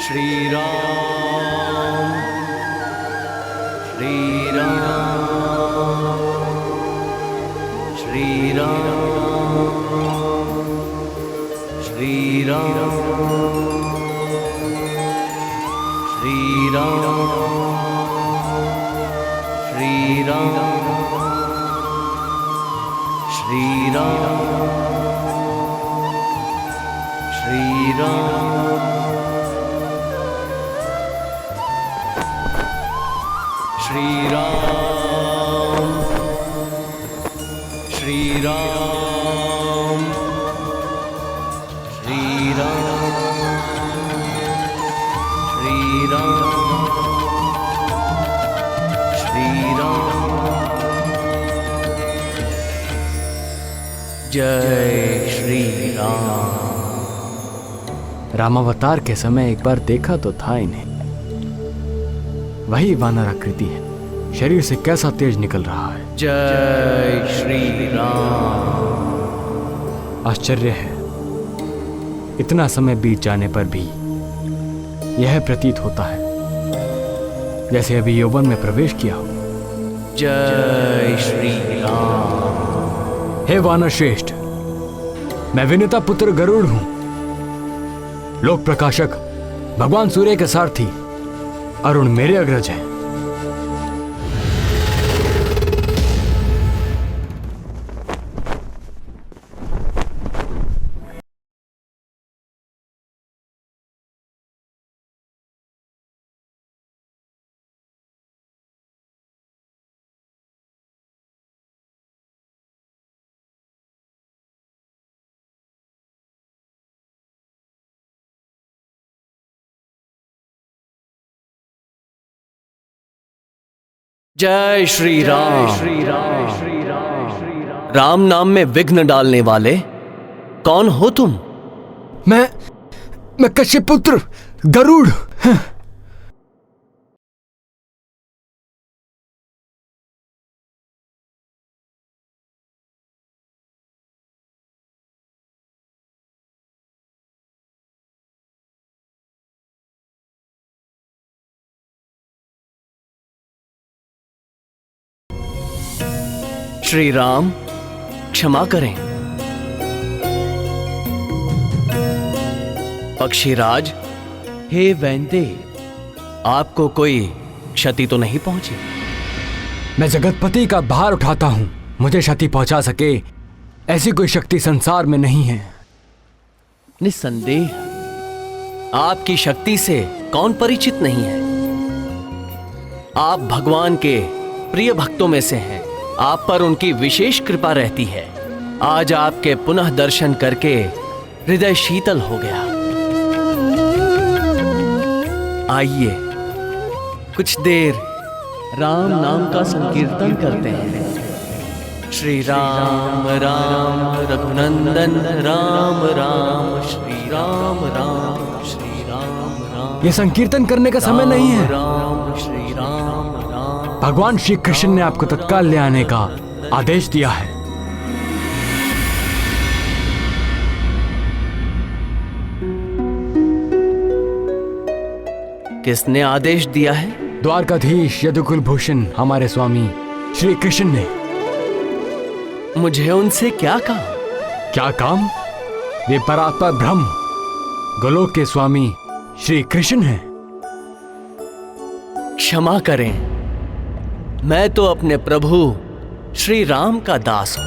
श्री राम श्री राम श्री राम श्री राम श्री राम श्री राम श्री राम श्री राम श्री राम श्री राम श्री राम श्री राम जय श्री राम। रामावतार के समय एक बार देखा तो था इन्हें। वही वानर आकृति है, शरीर से कैसा तेज निकल रहा है। जय श्री राम। आश्चर्य है, इतना समय बीत जाने पर भी यह प्रतीत होता है जैसे अभी यौवन में प्रवेश किया हो। जय श्री राम। हे वानर श्रेष्ठ, मैं विनुता पुत्र गरुड़ हूं, लोक प्रकाशक, भगवान सूर्य के सारथी, अरुण मेरे अग्रज हैं। जय श्री राम। राम नाम में विघ्न डालने वाले कौन हो तुम? मैं कश्यप पुत्र गरुड़। श्री राम क्षमा करें। पक्षीराज, हे वैन्ते, आपको कोई क्षति तो नहीं पहुंची? मैं जगतपति का भार उठाता हूं, मुझे क्षति पहुंचा सके ऐसी कोई शक्ति संसार में नहीं है। निस्संदेह आपकी शक्ति से कौन परिचित नहीं है। आप भगवान के प्रिय भक्तों में से हैं, आप पर उनकी विशेष कृपा रहती है। आज आपके पुनः दर्शन करके हृदय शीतल हो गया। आइए कुछ देर राम नाम का संकीर्तन करते हैं। श्री राम राम रघुनंदन राम राम श्री राम राम श्री राम राम। यह संकीर्तन करने का समय नहीं है। राम श्री राम। भगवान श्री कृष्ण ने आपको तत्काल ले आने का आदेश दिया है। किसने आदेश दिया है? द्वारकाधीश यदुकुल भूषण हमारे स्वामी श्री कृष्ण ने। मुझे उनसे क्या काम? क्या काम? वे परात्पर ब्रह्म गोलोक के स्वामी श्री कृष्ण हैं। क्षमा करें, मैं तो अपने प्रभु श्री राम का दास हूं।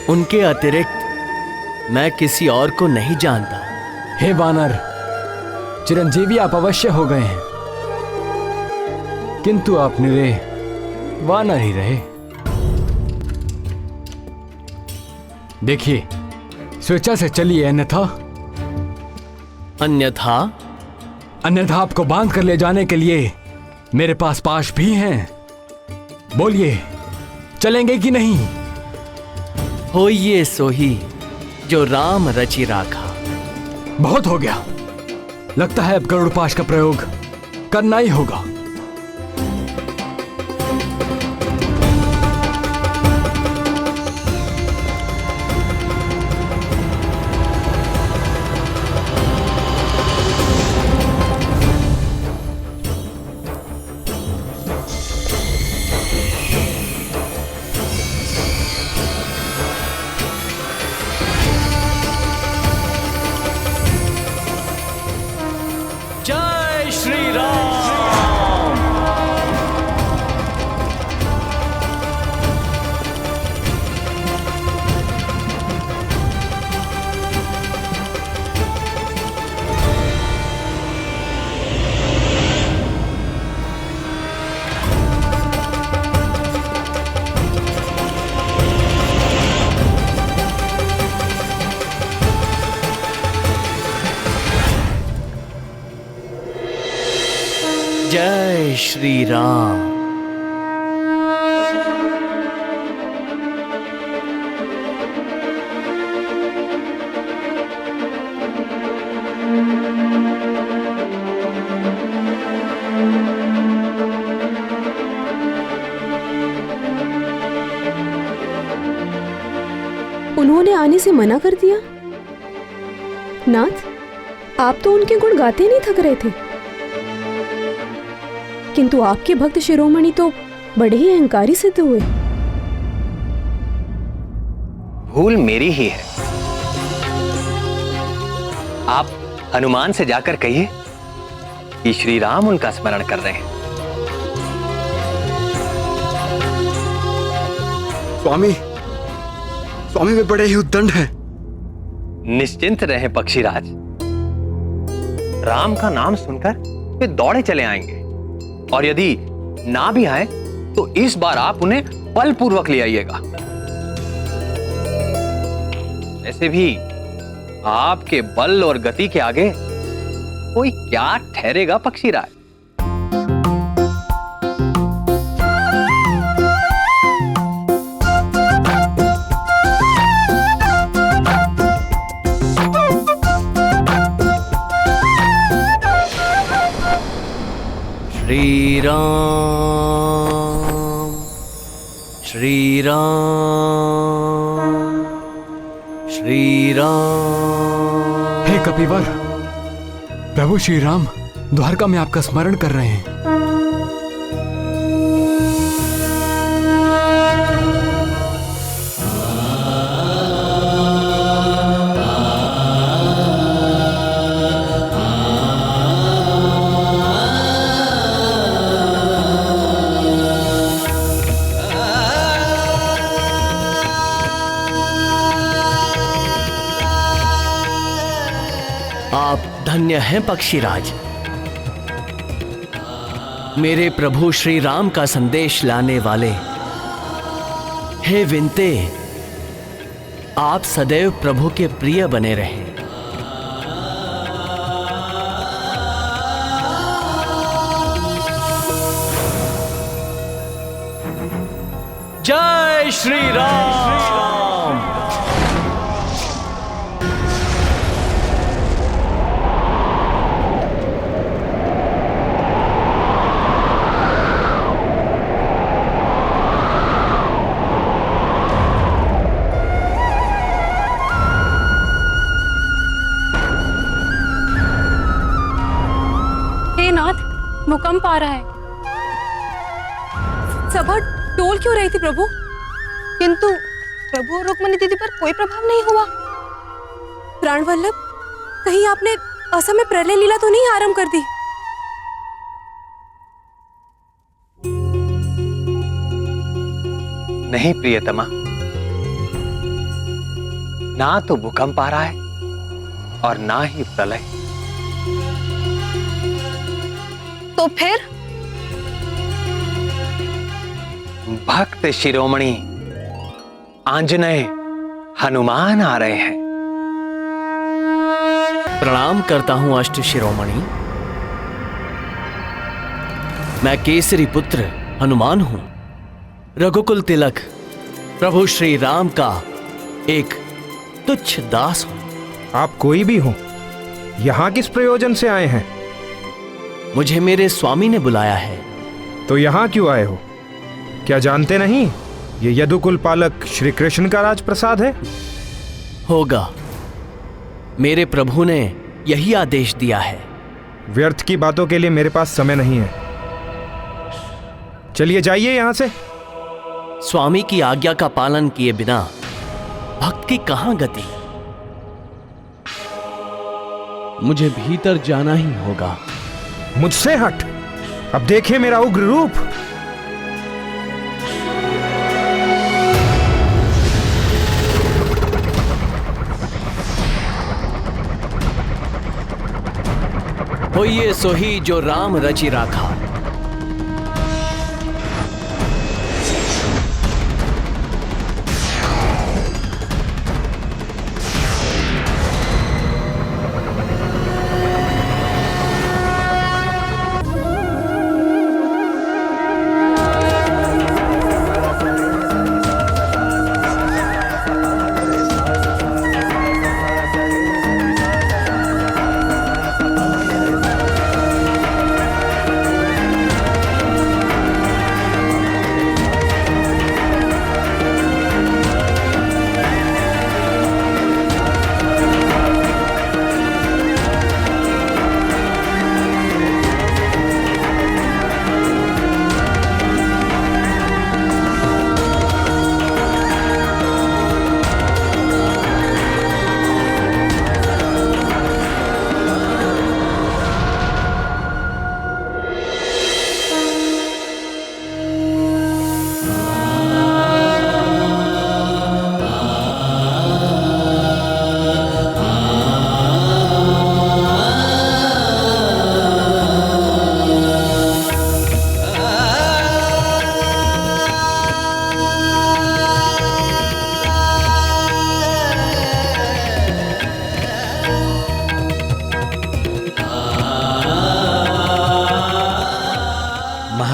उनके अतिरिक्त मैं किसी और को नहीं जानता। हे वानर, चिरंजीवी आप अवश्य हो गए हैं, किंतु आप निरे वानर ही रहे। देखिए, स्वेच्छा से चलिए, अन्यथा आपको बांध कर ले जाने के लिए मेरे पास पाश भी हैं। बोलिए, चलेंगे कि नहीं? होइए सोही जो राम रचि राखा। बहुत हो गया, लगता है अब गरुड़ पाश का प्रयोग करना ही होगा। जय श्री राम। उन्होंने आने से मना कर दिया? नाथ, आप तो उनके गुण गाते नहीं थक रहे थे, किंतु आपके भक्त शिरोमणि तो बड़े ही अहंकारी सिद्ध हुए। भूल मेरी ही है। आप हनुमान से जाकर कहिए कि श्री राम उनका स्मरण कर रहे हैं। स्वामी, स्वामी वे बड़े ही उद्दंड हैं। निश्चिंत रहें पक्षीराज, राम का नाम सुनकर वे दौड़े चले आएंगे, और यदि ना भी आए तो इस बार आप उन्हें बलपूर्वक ले आइएगा। ऐसे भी आपके बल और गति के आगे कोई क्या ठहरेगा पक्षीराज। श्री राम, श्री राम, श्री राम। हे कपिवर, प्रभु श्री राम द्वारका में आपका स्मरण कर रहे हैं। आप धन्य हैं पक्षीराज। मेरे प्रभु श्री राम का संदेश लाने वाले हे विनते, आप सदैव प्रभु के प्रिय बने रहें। जय श्री राम। भूकंप आ रहा है। सभा डोल क्यों रही थी प्रभु? किंतु प्रभु और रुक्मिणी दीदी पर कोई प्रभाव नहीं हुआ। प्राणवल्लभ, कहीं आपने असमय प्रलय लीला तो नहीं आरंभ कर दी? नहीं प्रियतमा, ना तो भूकंप आ रहा है और ना ही प्रलय। तो फिर? भक्त शिरोमणि आंजनेय हनुमान आ रहे हैं। प्रणाम करता हूं अष्ट शिरोमणि। मैं केसरी पुत्र हनुमान हूं, रघुकुल तिलक प्रभु श्री राम का एक तुच्छ दास हूं। आप कोई भी हो, यहां किस प्रयोजन से आए हैं? मुझे मेरे स्वामी ने बुलाया है। तो यहां क्यों आए हो? क्या जानते नहीं ये यदुकुल पालक श्री कृष्ण का राजप्रसाद है? होगा, मेरे प्रभु ने यही आदेश दिया है। व्यर्थ की बातों के लिए मेरे पास समय नहीं है। चलिए जाइए यहां से। स्वामी की आज्ञा का पालन किए बिना भक्त की कहां गति? मुझे भीतर जाना ही होगा। मुझसे हट। अब देखिए मेरा उग्र रूप। होइए सोही जो राम रचि राखा।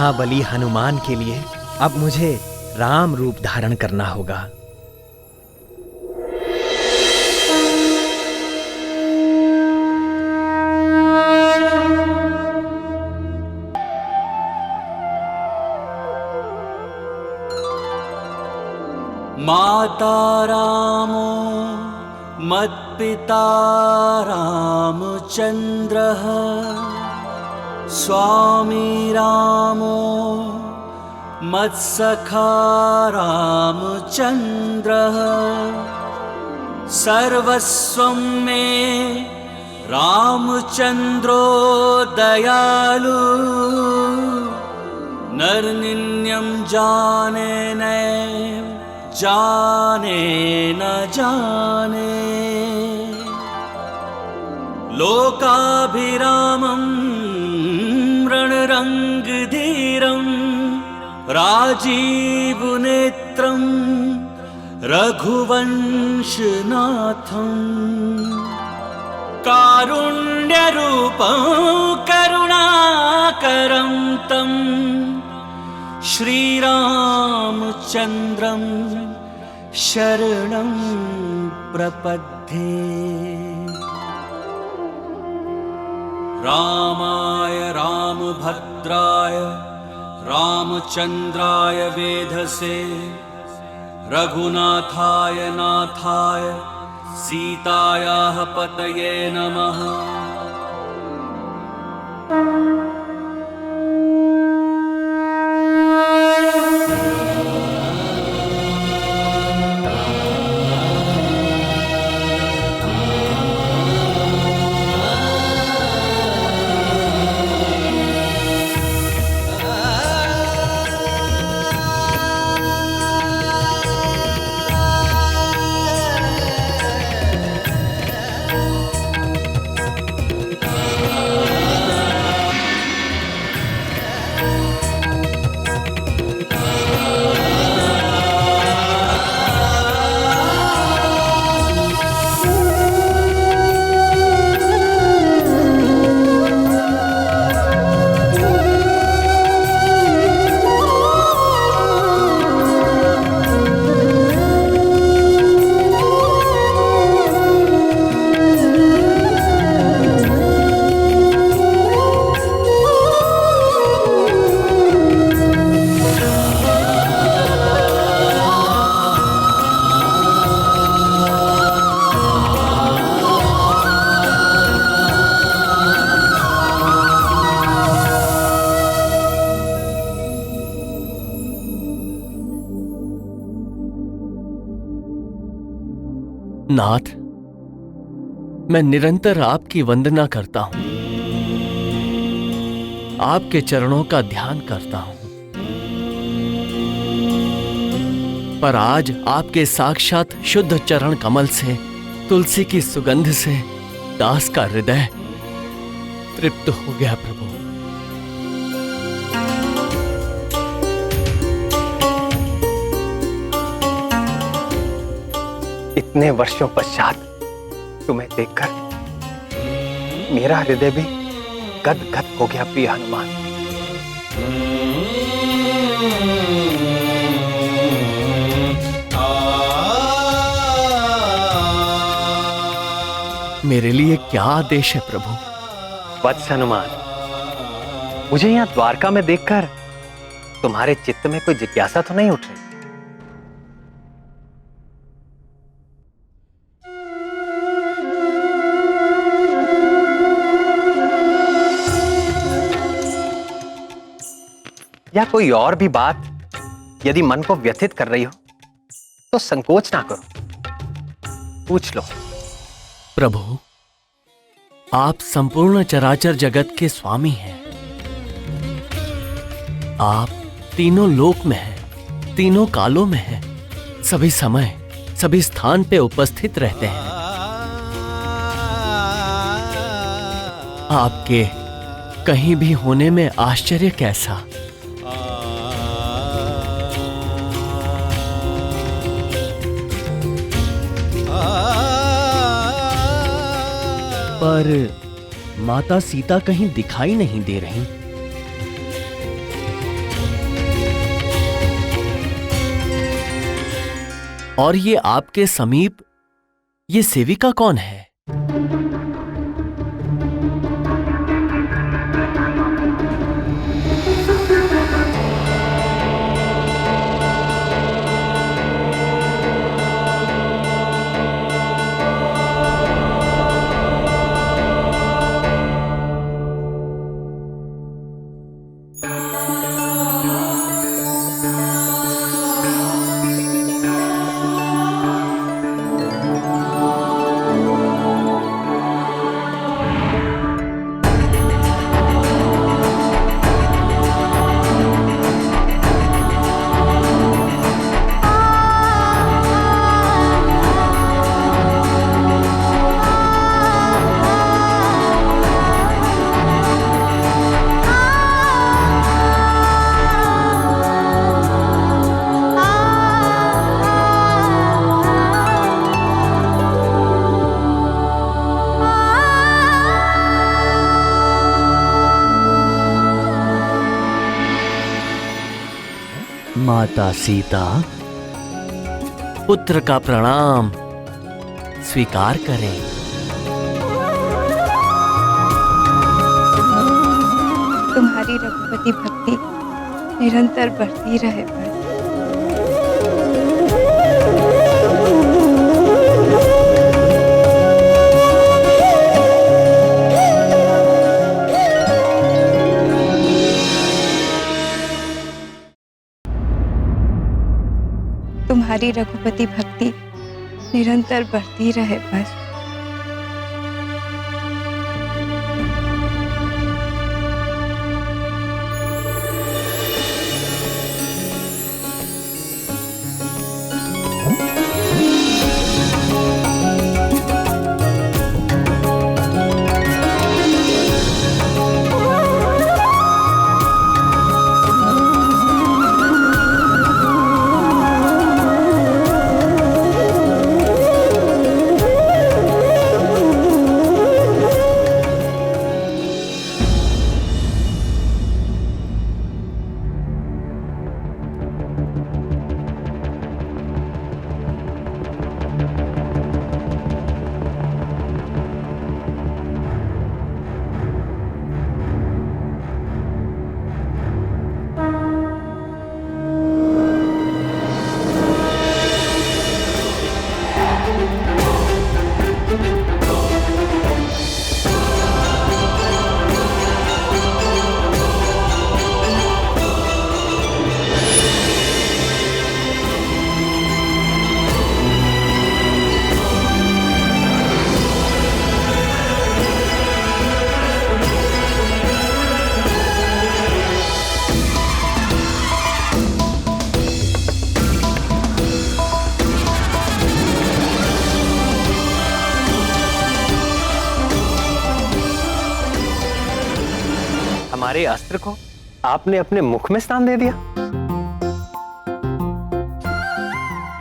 महाबली हनुमान के लिए अब मुझे राम रूप धारण करना होगा। माता रामो मत्पिता रामचन्द्रः स्वामी रामो मत्सखा रामचन्द्रः सर्वस्वं मे रामचन्द्रो दयालु नरनिन्यं जाने नैव जाने न जाने लोकाभिरामं रणरङ्गधीरं राजीवनेत्रं रघुवंशनाथं कारुण्यरूपं करुणाकरं तं श्रीरामचन्द्रं शरणं प्रपद्ये। रामाय रामभद्राय रामचन्द्राय वेधसे रघुनाथाय नाथाय सीतायाः पतये नमः। नाथ, मैं निरंतर आपकी वंदना करता हूं, आपके चरणों का ध्यान करता हूं, पर आज आपके साक्षात शुद्ध चरण कमल से, तुलसी की सुगंध से दास का हृदय तृप्त हो गया प्रभु। इतने वर्षों पश्चात तुम्हें देखकर मेरा हृदय भी गदगद हो गया प्रिय हनुमान। मेरे लिए क्या आदेश है प्रभु? वत्स हनुमान, मुझे यहाँ द्वारका में देखकर तुम्हारे चित्त में कोई जिज्ञासा तो नहीं उठ रही? या कोई और भी बात यदि मन को व्यथित कर रही हो तो संकोच ना करो, पूछ लो। प्रभु, आप संपूर्ण चराचर जगत के स्वामी हैं। आप तीनों लोक में हैं, तीनों कालों में हैं, सभी समय सभी स्थान पे उपस्थित रहते हैं। आपके कहीं भी होने में आश्चर्य कैसा? पर माता सीता कहीं दिखाई नहीं दे रही। और ये आपके समीप ये सेविका कौन है? माता सीता, पुत्र का प्रणाम स्वीकार करें। तुम्हारी रघुपति भक्ति निरंतर बढ़ती रहे बस। तुम्हारी रघुपति भक्ति निरंतर बढ़ती रहे बस। हमारे अस्त्र को आपने अपने मुख में स्थान दे दिया।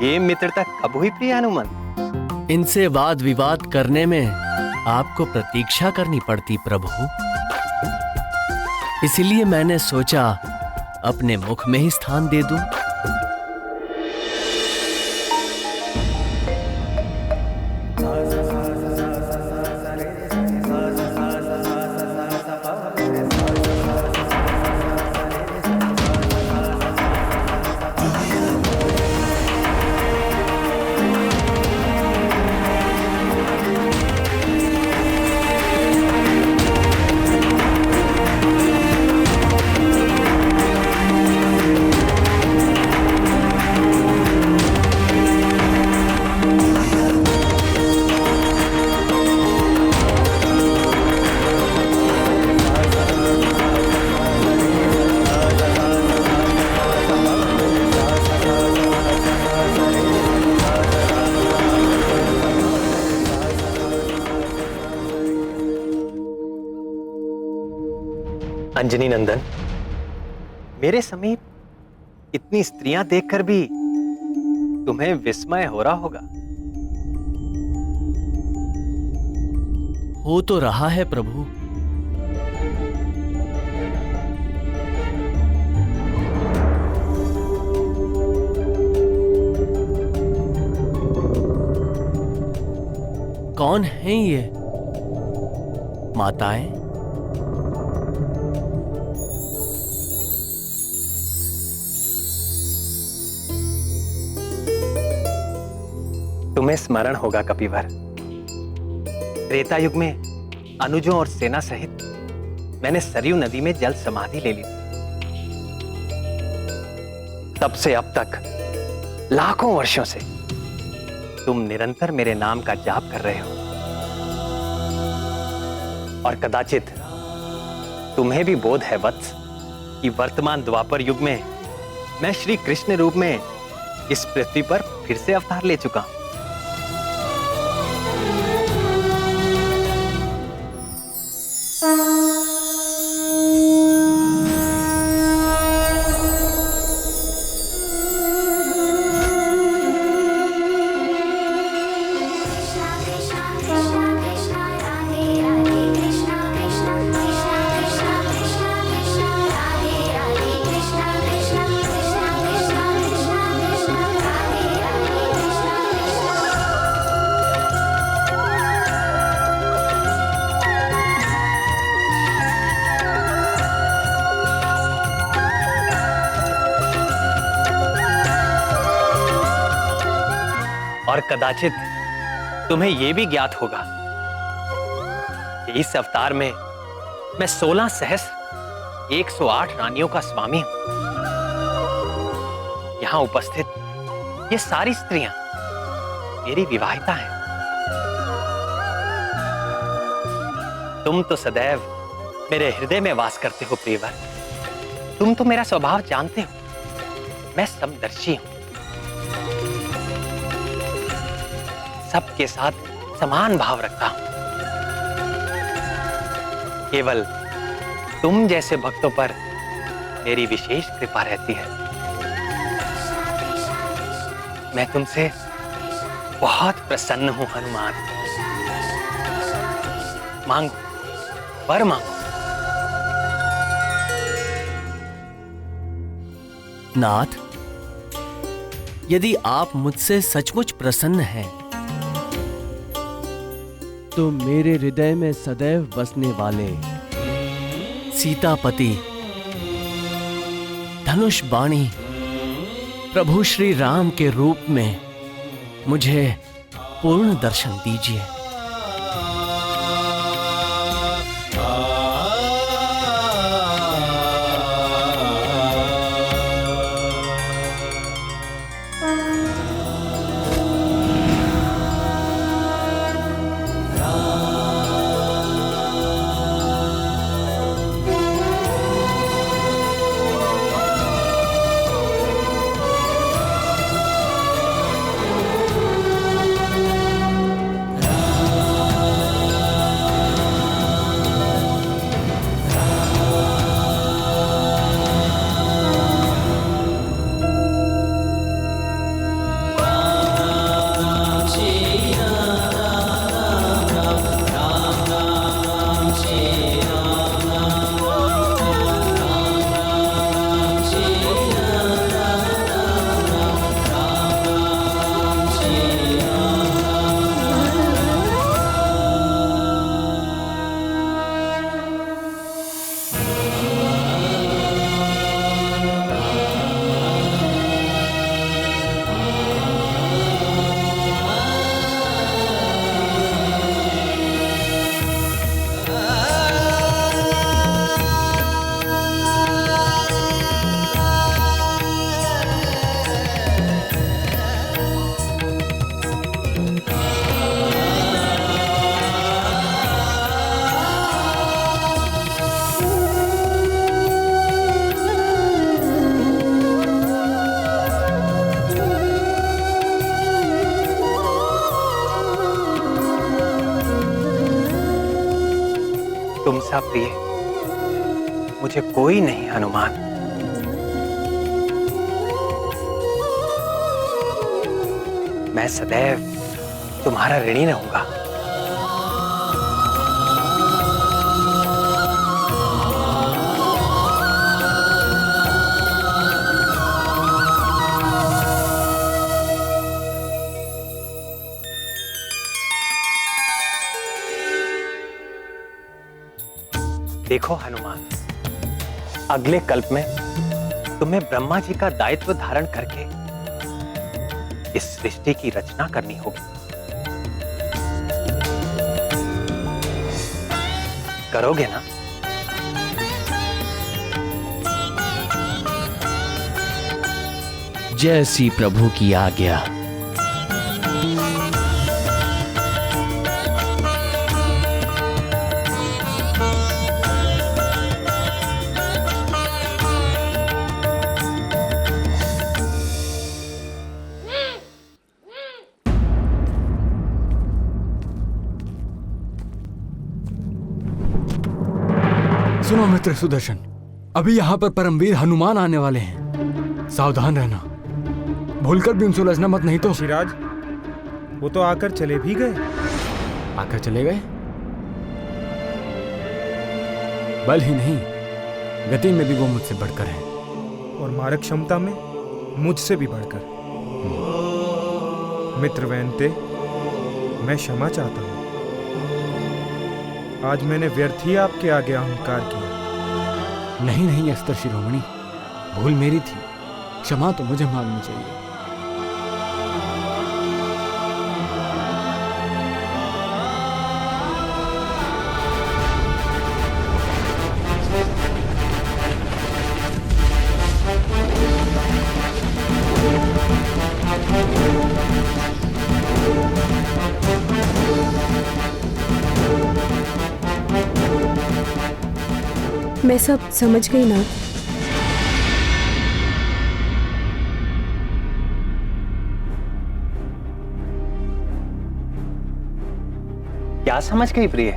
ये मित्रता कब हुई प्रिय हनुमान? इनसे वाद विवाद करने में आपको प्रतीक्षा करनी पड़ती प्रभु, इसलिए मैंने सोचा अपने मुख में ही स्थान दे दूं। अंजनी नंदन, मेरे समीप इतनी स्त्रियां देखकर भी तुम्हें विस्मय हो रहा होगा। हो तो रहा है प्रभु। कौन हैं ये माताएं? तुम्हें स्मरण होगा कपिवर, त्रेता युग में अनुजों और सेना सहित मैंने सरयू नदी में जल समाधि ले ली थी। तब से अब तक लाखों वर्षों से तुम निरंतर मेरे नाम का जाप कर रहे हो, और कदाचित तुम्हें भी बोध है वत्स कि वर्तमान द्वापर युग में मैं श्री कृष्ण रूप में इस पृथ्वी पर फिर से अवतार ले चुका हूं। और कदाचित तुम्हें यह भी ज्ञात होगा कि इस अवतार में मैं 16 सहस्र 108 रानियों का स्वामी हूं। यहां उपस्थित ये सारी स्त्रियां मेरी विवाहिता हैं। तुम तो सदैव मेरे हृदय में वास करते हो प्रियवर। तुम तो मेरा स्वभाव जानते हो, मैं समदर्शी हूं, सबके साथ समान भाव रखता हूं। केवल तुम जैसे भक्तों पर मेरी विशेष कृपा रहती है। मैं तुमसे बहुत प्रसन्न हूं हनुमान। मांगो, वर मांगो। नाथ, यदि आप मुझसे सचमुच प्रसन्न हैं तो मेरे हृदय में सदैव बसने वाले सीतापति धनुष बाणी प्रभु श्री राम के रूप में मुझे पूर्ण दर्शन दीजिए। तुमसा प्रिय मुझे कोई नहीं हनुमान। मैं सदैव तुम्हारा ऋणी रहूंगा। देखो हनुमान, अगले कल्प में तुम्हें ब्रह्मा जी का दायित्व धारण करके इस सृष्टि की रचना करनी होगी। करोगे ना? जैसी प्रभु की आज्ञा। सुनो मित्र सुदर्शन, अभी यहाँ पर परमवीर हनुमान आने वाले हैं। सावधान रहना, भूलकर भी उनसे उलझना मत, नहीं तो। पक्षीराज, वो तो आकर चले भी गए। आकर चले गए? बल ही नहीं, गति में भी वो मुझसे बढ़कर हैं। और मारक क्षमता में मुझसे भी बढ़कर। मित्र वैनते, मैं क्षमा चाहता हूं। आज मैंने व्यर्थ ही आपके आगे अहंकार किया। नहीं नहीं अस्त्र शिरोमणि, भूल मेरी थी, क्षमा तो मुझे मांगनी चाहिए। मैं सब समझ गई नाथ। क्या समझ गई प्रिय?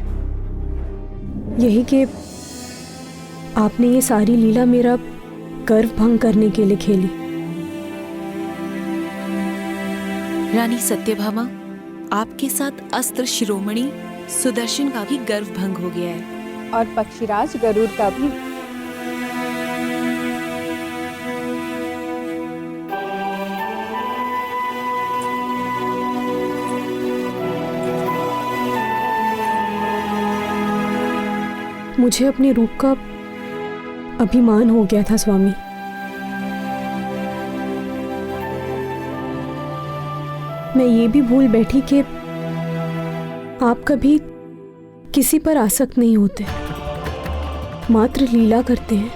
यही कि आपने ये सारी लीला मेरा गर्व भंग करने के लिए खेली। रानी सत्यभामा, आपके साथ अस्त्र शिरोमणि सुदर्शन का भी गर्व भंग हो गया है, और पक्षीराज गरुड़ का भी। मुझे अपने रूप का अभिमान हो गया था स्वामी। मैं ये भी भूल बैठी कि आप कभी किसी पर आसक्त नहीं होते, मात्र लीला करते हैं।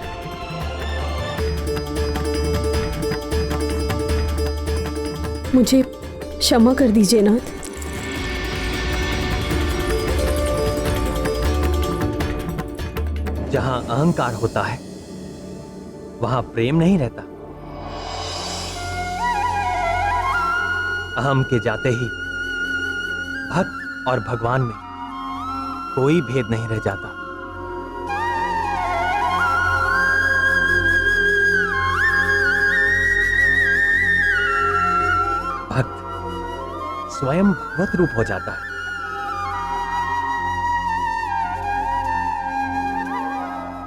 मुझे क्षमा कर दीजिए नाथ। जहां अहंकार होता है वहां प्रेम नहीं रहता। अहम के जाते ही भक्त और भगवान में कोई भेद नहीं रह जाता। भक्त स्वयं भगवत रूप हो जाता है।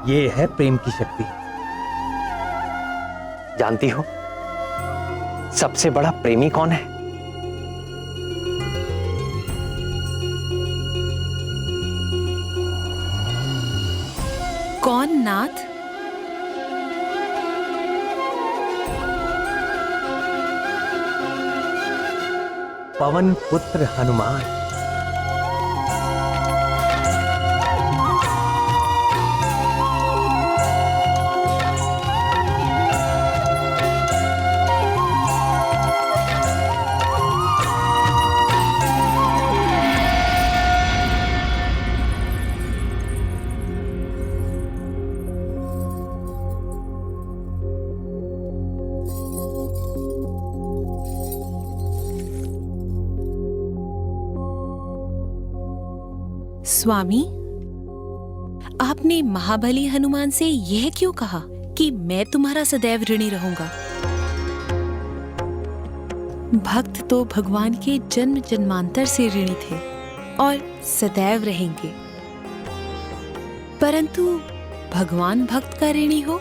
ये है प्रेम की शक्ति। जानती हो सबसे बड़ा प्रेमी कौन है? कौन नाथ? पवन पुत्र हनुमान। स्वामी, आपने महाबली हनुमान से यह क्यों कहा कि मैं तुम्हारा सदैव ऋणी रहूंगा? भक्त तो भगवान के जन्म जन्मांतर से ऋणी थे और सदैव रहेंगे, परंतु भगवान भक्त का ऋणी हो,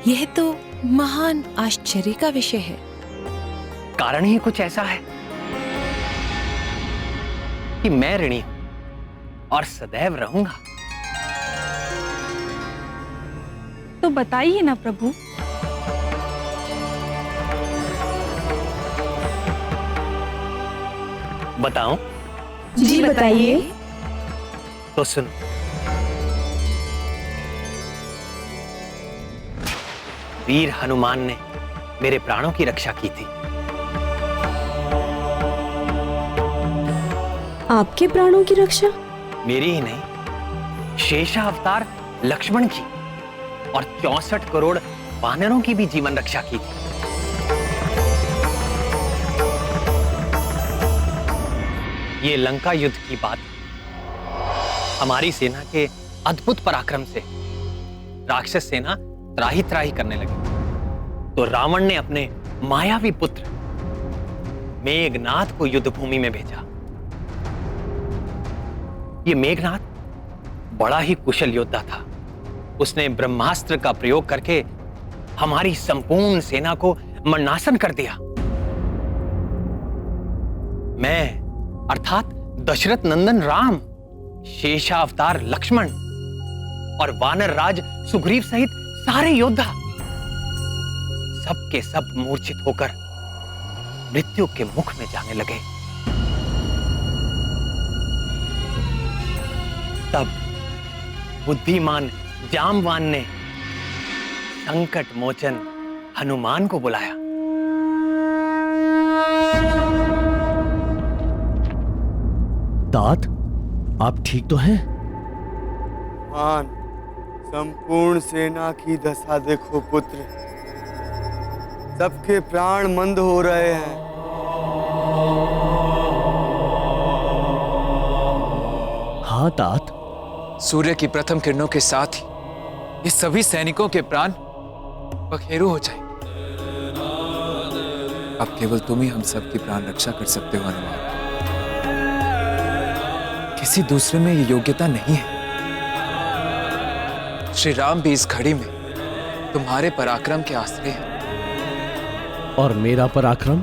यह तो महान आश्चर्य का विषय है। कारण ही कुछ ऐसा है कि मैं ऋणी हूं और सदैव रहूंगा। तो बताइए ना प्रभु। बताऊं? जी बताइए। तो सुन। वीर हनुमान ने मेरे प्राणों की रक्षा की थी। आपके प्राणों की रक्षा? मेरी ही नहीं, शेषावतार लक्ष्मण की और 64 करोड़ वानरों की भी जीवन रक्षा की थी। ये लंका युद्ध की बात है। हमारी सेना के अद्भुत पराक्रम से राक्षस सेना त्राही त्राही करने लगी, तो रावण ने अपने मायावी पुत्र मेघनाथ को युद्ध भूमि में भेजा। ये मेघनाथ बड़ा ही कुशल योद्धा था। उसने ब्रह्मास्त्र का प्रयोग करके हमारी संपूर्ण सेना को मरणासन कर दिया। मैं अर्थात दशरथ नंदन राम, शेषावतार लक्ष्मण और वानर राज सुग्रीव सहित सारे योद्धा सब के सब मूर्छित होकर मृत्यु के मुख में जाने लगे। तब बुद्धिमान जामवान ने संकट मोचन हनुमान को बुलाया। तात, आप ठीक तो हैं? मान, संपूर्ण सेना की दशा देखो पुत्र, सबके प्राण मंद हो रहे हैं। हाँ तात। सूर्य की प्रथम किरणों के साथ ही ये सभी सैनिकों के प्राण पखेरु हो जाए। अब केवल तुम ही हम सब की प्राण रक्षा कर सकते हो हनुमान। किसी दूसरे में ये योग्यता नहीं है। श्री राम भी इस घड़ी में तुम्हारे पराक्रम के आश्रय हैं। और मेरा पराक्रम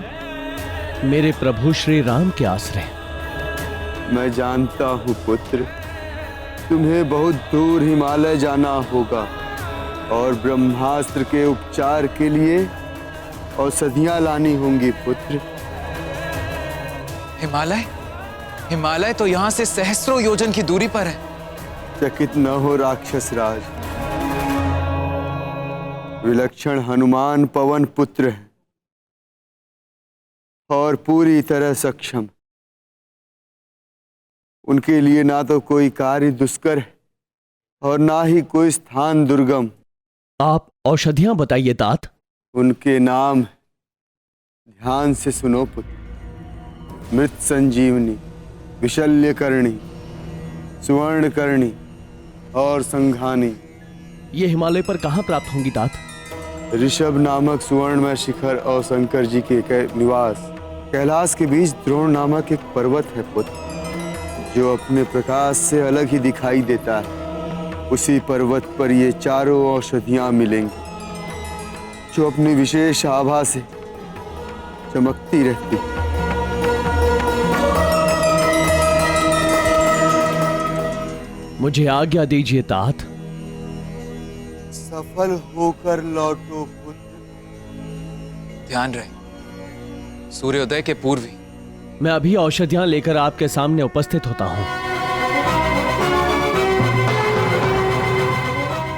मेरे प्रभु श्री राम के आश्रय। मैं जानता हूँ पुत्र, तुम्हें बहुत दूर हिमालय जाना होगा और ब्रह्मास्त्र के उपचार के लिए औषधियां लानी होंगी पुत्र। हिमालय? हिमालय तो यहाँ से सहस्रों योजन की दूरी पर है। चकित न हो राक्षस राज, विलक्षण हनुमान पवन पुत्र है और पूरी तरह सक्षम। उनके लिए ना तो कोई कार्य दुष्कर है और ना ही कोई स्थान दुर्गम। आप औषधियां बताइए तात। उनके नाम ध्यान से सुनो पुत्र। मृत संजीवनी, विशल्यकर्णी, सुवर्णकर्णी और संघानी। ये हिमालय पर कहाँ प्राप्त होंगी तात? ऋषभ नामक सुवर्णमय शिखर और शंकर जी के निवास कैलाश के बीच द्रोण नामक एक पर्वत है पुत्र, जो अपने प्रकाश से अलग ही दिखाई देता है। उसी पर्वत पर ये चारों औषधियां मिलेंगी, जो अपनी विशेष आभा से चमकती रहती। मुझे आज्ञा दीजिए तात। सफल होकर लौटो पुत्र। ध्यान रहे, सूर्योदय के पूर्व ही मैं अभी औषधियां लेकर आपके सामने उपस्थित होता हूं।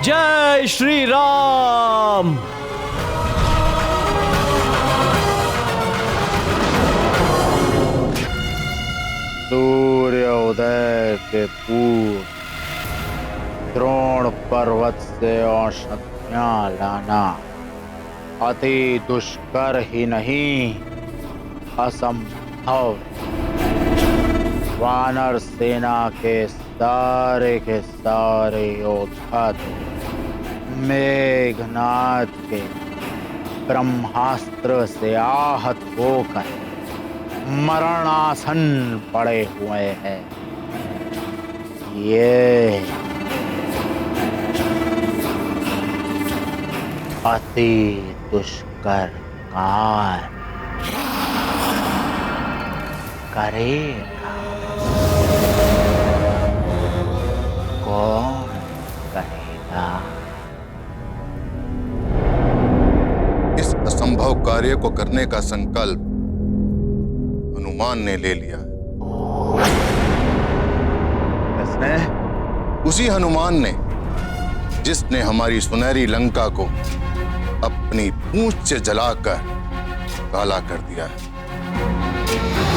जय श्री राम। सूर्योदय के पूर्व द्रोण पर्वत से औषधियां लाना अति दुष्कर ही नहीं, असंभव। वानर सेना के सारे योद्धा मेघनाथ के ब्रह्मास्त्र से आहत होकर मरणासन पड़े हुए हैं। ये अति दुष्कर कार्य करेगा। कौन करेगा? कार्य को करने का संकल्प हनुमान ने ले लिया है। उसी हनुमान ने जिसने हमारी सुनहरी लंका को अपनी पूंछ से जलाकर काला कर दिया है।